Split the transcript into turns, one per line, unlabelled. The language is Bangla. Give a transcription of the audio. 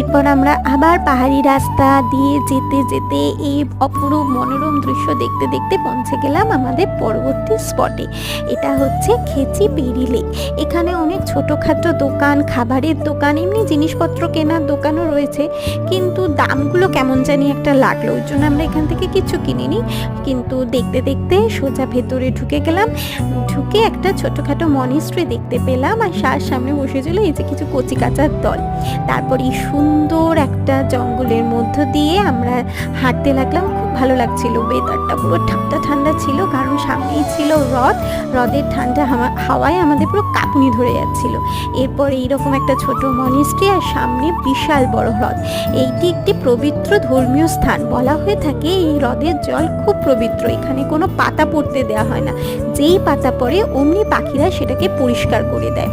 এরপর আমরা আবার পাহাড়ি রাস্তা দিয়ে যেতে যেতে এই অপরূপ মনোরম দৃশ্য দেখতে দেখতে পৌঁছে গেলাম আমাদের পরবর্তী স্পটে। এটা হচ্ছে খেচি পেরি লেক। এখানে অনেক ছোটোখাটো দোকান, খাবারের দোকান, এমনি জিনিসপত্র কেনার দোকানও রয়েছে, কিন্তু দামগুলো কেমন জানি একটা লাগলো, ওই জন্য আমরা এখান থেকে কিছু কিনিনি। কিন্তু দেখতে দেখতে সোজা ভেতরে ঢুকে গেলাম। ঢুকে একটা ছোটোখাটো মনিস্ট্রি দেখতে পেলাম, আর সামনে বসেছিল এই যে কিছু কচি কাচার দল। তারপর এই সুন্দর একটা জঙ্গলের মধ্য দিয়ে আমরা হাঁটতে লাগলাম। খুব ভালো লাগছিল, ওয়েদারটা পুরো ঠান্ডা ঠান্ডা ছিল, কারণ সামনেই ছিল হ্রদের ঠান্ডা হাওয়ায় আমাদের পুরো কাঁপুনি ধরে যাচ্ছিল। এরপর এইরকম একটা ছোট মনিস্ট্রি, আর সামনে বিশাল বড় হ্রদ। এইটি একটি পবিত্র ধর্মীয় স্থান। বলা হয়ে থাকে এই হ্রদের জল খুব পবিত্র, এখানে কোনো পাতা পড়তে দেওয়া হয় না, যেই পাতা পড়ে অমনি পাখিরা সেটাকে পরিষ্কার করে দেয়।